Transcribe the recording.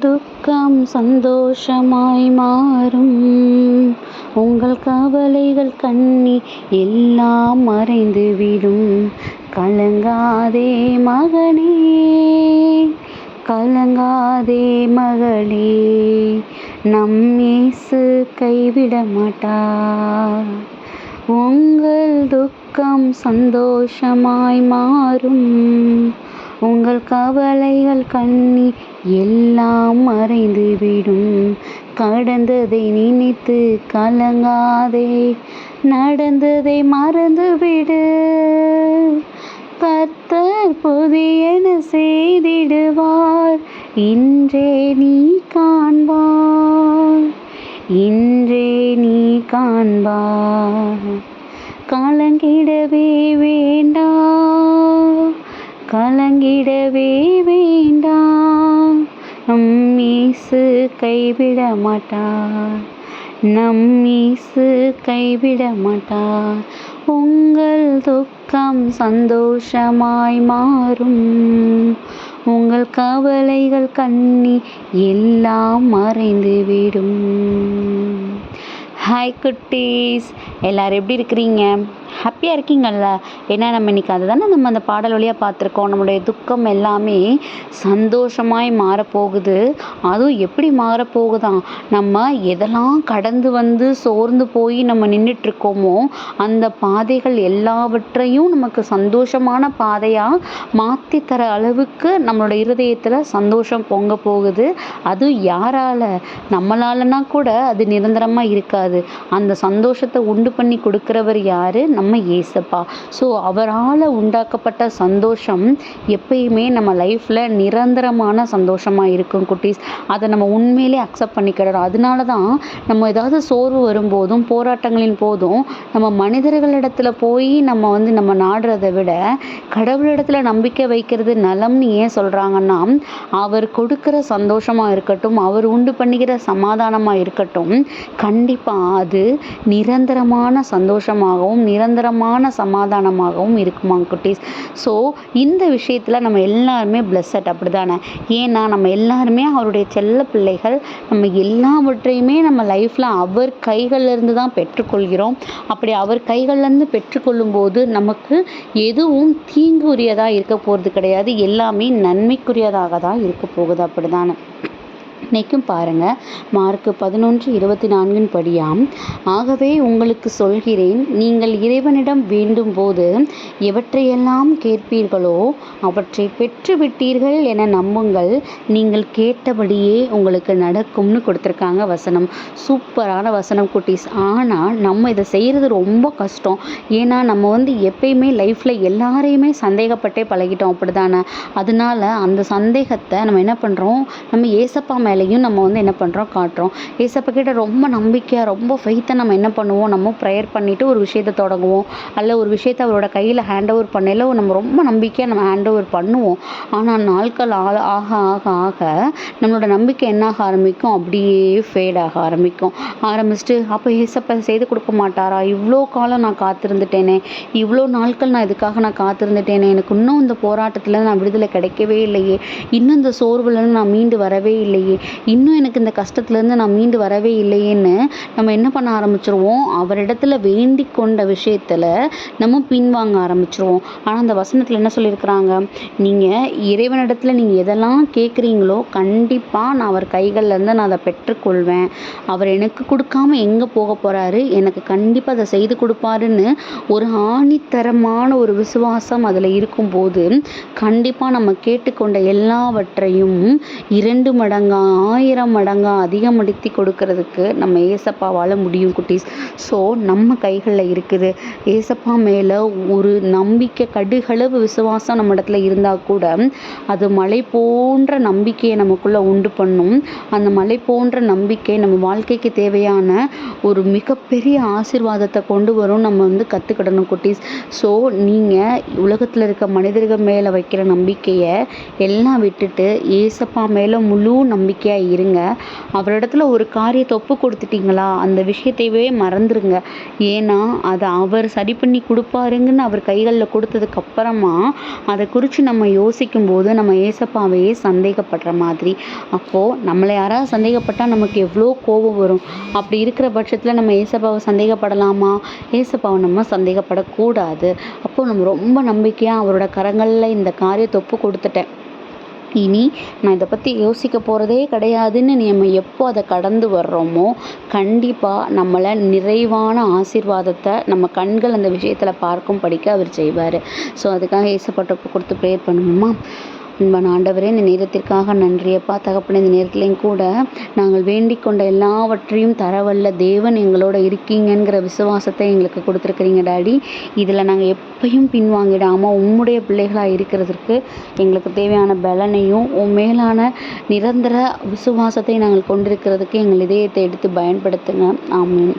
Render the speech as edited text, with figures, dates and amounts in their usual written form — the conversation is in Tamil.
துக்கம் சந்தோஷமாய் மாறும். உங்கள் கவலைகள் கண்ணீர் எல்லாம் மறைந்துவிடும். கலங்காதே மகனே, கலங்காதே மகளே, நம் இயேசு கைவிட மாட்டார். உங்கள் துக்கம் சந்தோஷமாய் மாறும். உங்கள் கவலைகள் கண்ணீர் எல்லாம் மறைந்துவிடும். கடந்ததை நினைத்து கலங்காதே, நடந்ததை மறந்துவிடு. கர்த்தர் புதியன செய்திடுவார், இன்றே நீ காண்பார், இன்றே நீ காண்பார். கலங்கிடவே வேண்டாம், கலங்கிடவே வேண்டாம். நம் இயேசு கைவிட மாட்டார், நம் இயேசு கைவிட மாட்டார். உங்கள் துக்கம் சந்தோஷமாய் மாறும். உங்கள் கவலைகள் கண்ணீர் எல்லாம் மறைந்துவிடும். ஹாய் குட்டீஸ், எல்லோரும் எப்படி இருக்கிறீங்க? ஹாப்பியாக இருக்கீங்கள்ல? ஏன்னா நம்ம இன்றைக்கி அதை தானே நம்ம அந்த பாடல் வழியாக பார்த்துருக்கோம். நம்மளுடைய துக்கம் எல்லாமே சந்தோஷமாய் மாறப்போகுது. அதுவும் எப்படி மாறப்போகுதான், நம்ம எதெல்லாம் கடந்து வந்து சோர்ந்து போய் நம்ம நின்றுட்டுருக்கோமோ அந்த பாதைகள் எல்லாவற்றையும் நமக்கு சந்தோஷமான பாதையாக மாற்றி தர அளவுக்கு நம்மளோட இருதயத்தில் சந்தோஷம் பொங்க போகுது. அது யாரால்? நம்மளாலனா கூட அது நிரந்தரமாக இருக்காது. அந்த சந்தோஷத்தை உண்டு பண்ணி கொடுக்குறவர் யார்? நம்ம இயேசப்பா. ஸோ அவரால் உண்டாக்கப்பட்ட சந்தோஷம் எப்பயுமே நம்ம லைஃப்பில் நிரந்தரமான சந்தோஷமாக இருக்கும் குட்டீஸ். அதை நம்ம உண்மையிலே அக்செப்ட் பண்ணிக்கிடணும். அதனால தான் நம்ம ஏதாவது சோர்வு வரும்போதும் போராட்டங்களின் போதும் நம்ம மனிதர்களிடத்துல போய் நம்ம நாடுறதை விட கடவுளிடத்துல நம்பிக்கை வைக்கிறது நலம்னு ஏன் சொல்கிறாங்கன்னா, அவர் கொடுக்குற சந்தோஷமாக இருக்கட்டும், அவர் உண்டு பண்ணிக்கிற சமாதானமாக இருக்கட்டும், கண்டிப்பாக அது நிரந்தரமான சந்தோஷமாகவும் நிரந்தரமான சமாதானமாகவும் இருக்குமாங்க குட்டீஸ். ஸோ இந்த விஷயத்தில் நம்ம எல்லாருமே பிளஸட், அப்படி தானே? ஏன்னா நம்ம எல்லாருமே அவருடைய செல்ல பிள்ளைகள். நம்ம எல்லாவற்றையுமே நம்ம லைஃப்பில் அவர் கைகளிலிருந்து தான் பெற்றுக்கொள்கிறோம். அப்படி அவர் கைகளிலேருந்து பெற்றுக்கொள்ளும் போது நமக்கு எதுவும் தீங்குரியதாக இருக்க போகிறது கிடையாது, எல்லாமே நன்மைக்குரியதாக தான் இருக்க போகுது. அப்படி தானே? இன்றைக்கும் பாருங்கள், மார்க் 11:24 படியாம், ஆகவே உங்களுக்கு சொல்கிறேன், நீங்கள் இறைவனிடம் வேண்டும் போது எவற்றையெல்லாம் கேட்பீர்களோ அவற்றை பெற்று விட்டீர்கள் என நம்புங்கள், நீங்கள் கேட்டபடியே உங்களுக்கு நடக்கும்னு கொடுத்துருக்காங்க வசனம். சூப்பரான வசனம் குட்டீஸ். ஆனால் நம்ம இதை செய்கிறது ரொம்ப கஷ்டம். ஏன்னா நம்ம எப்பயுமே லைஃப்பில் எல்லாரையுமே சந்தேகப்பட்டே பழகிட்டோம், அப்படி தானே? அதனால அந்த சந்தேகத்தை நம்ம என்ன பண்ணுறோம், நம்ம ஏசப்பா மேலேயும் நம்ம என்ன பண்ணுறோம், காட்டுறோம். ஏசப்பா கிட்ட ரொம்ப நம்பிக்கையாக ரொம்ப ஃபெய்த்தை நம்ம என்ன பண்ணுவோம், நம்ம ப்ரேயர் பண்ணிவிட்டு ஒரு விஷயத்தை தொடங்குவோம். அல்ல ஒரு விஷயத்தை அவரோட கையில் ஹேண்ட் ஓவர் பண்ணல நம்ம ரொம்ப நம்பிக்கையாக நம்ம ஹேண்ட் ஓவர் பண்ணுவோம். ஆனால் நாட்கள் ஆக ஆக ஆக நம்மளோட நம்பிக்கை என்னாக ஆரம்பிக்கும், அப்படியே ஃபேட் ஆக ஆரம்பிச்சுட்டு அப்போ ஏசப்பா செய்து கொடுக்க மாட்டாரா? இவ்வளோ காலம் நான் காத்திருந்துட்டேனே, இவ்வளோ நாட்கள் நான் இதுக்காக நான் காத்திருந்துட்டேனே, எனக்கு இன்னும் இந்த போராட்டத்தில் நான் விடுதலை கிடைக்கவே இல்லையே, இன்னும் இந்த சோர்வுலேருந்து நான் மீண்டு வரவே இல்லையே, இன்னும் எனக்கு இந்த கஷ்டத்துலேருந்து நான் மீண்டு வரவே இல்லையேன்னு நம்ம என்ன பண்ண ஆரம்பிச்சிருவோம், அவரிடத்துல வேண்டி கொண்ட விஷயத்தில் நம்ம பின்வாங்க ஆரம்பிச்சிருவோம். ஆனால் அந்த வசனத்தில் என்ன சொல்லியிருக்கிறாங்க, நீங்கள் இறைவனிடத்தில் நீங்கள் எதெல்லாம் கேட்குறீங்களோ கண்டிப்பாக நான் அவர் கைகள்லேருந்து நான் அதை பெற்றுக்கொள்வேன். அவர் எனக்கு கொடுக்காம எங்கே போக போகிறாரு, எனக்கு கண்டிப்பாக அதை செய்து கொடுப்பாருன்னு ஒரு ஆணித்தரமான ஒரு விசுவாசம் அதில் இருக்கும்போது கண்டிப்பாக நம்ம கேட்டுக்கொண்ட எல்லாவற்றையும் 2 மடங்கா 1000 மடங்கா அதிகப்படுத்தி கொடுக்கறதுக்கு நம்ம ஏசப்பாவால் முடியும் குட்டீஸ். ஸோ நம்ம கைகளில் இருக்குது. ஏசப்பா மேலே ஒரு நம்பிக்கை, கடுகளவு விசுவாசம் நம்ம இடத்துல இருந்தால் கூட அது மலை போன்ற நம்பிக்கையை நமக்குள்ளே உண்டு பண்ணும். அந்த மலை போன்ற நம்பிக்கை நம்ம வாழ்க்கைக்கு தேவையான ஒரு மிகப்பெரிய ஆசீர்வாதத்தை கொண்டு வரும். நம்ம கற்றுக்கிடணும் குட்டீஸ். ஸோ நீங்கள் உலகத்தில் இருக்க மனிதர்கள் மேலே வைக்கிற நம்பிக்கையை எல்லாம் விட்டுட்டு ஏசப்பா மேலே முழு நம்பிக்கை நம்பிக்கையாக இருங்க. அவரிடத்துல ஒரு காரியத்தை ஒப்பு கொடுத்துட்டீங்களா, அந்த விஷயத்தையே மறந்துருங்க. ஏன்னா அதை அவர் சரி பண்ணி கொடுப்பாருங்கன்னு அவர் கைகளில் கொடுத்ததுக்கப்புறமா அதை குறித்து நம்ம யோசிக்கும்போது நம்ம ஏசப்பாவையே சந்தேகப்படுற மாதிரி. அப்போது நம்மளை யாராவது சந்தேகப்பட்டால் நமக்கு எவ்வளோ கோபம் வரும். அப்படி இருக்கிற பட்சத்தில் நம்ம ஏசப்பாவை சந்தேகப்படலாமா? ஏசப்பாவை நம்ம சந்தேகப்படக்கூடாது. அப்போது நம்ம ரொம்ப நம்பிக்கையாக அவரோட கரங்களில் இந்த காரியத்தை ஒப்பு கொடுத்துட்டேன், இனி நான் இதை பற்றி யோசிக்க போகிறதே கிடையாதுன்னு நம்ம எப்போ அதை கடந்து வர்றோமோ கண்டிப்பாக நம்மளை நிறைவான ஆசீர்வாதத்தை நம்ம கண்கள் அந்த விஷயத்தில் பார்க்கும் படிக்க அவர் செய்வார். ஸோ அதுக்காக ஏசப்பாட்ட ஒப்பு கொடுத்து ப்ரேயர் பண்ணுவோமா? அன்பான ஆண்டவரே, இந்த நேரத்திற்காக நன்றியப்பா தகப்பனே. இந்த நேரத்துலையும் கூட நாங்கள் வேண்டிக் கொண்ட எல்லாவற்றையும் தரவல்ல தேவன் எங்களோட இருக்கீங்கங்கிற விசுவாசத்தை எங்களுக்கு கொடுத்துருக்குறீங்க டாடி. இதில் நாங்கள் எப்பயும் பின்வாங்கிடாமல் உம்முடைய பிள்ளைகளாக இருக்கிறதுக்கு எங்களுக்கு தேவையான பலனையும் மேலான நிரந்தர விசுவாசத்தை நாங்கள் கொண்டிருக்கிறதுக்கு எங்கள் இதயத்தை எடுத்து பயன்படுத்துங்க. ஆமென்.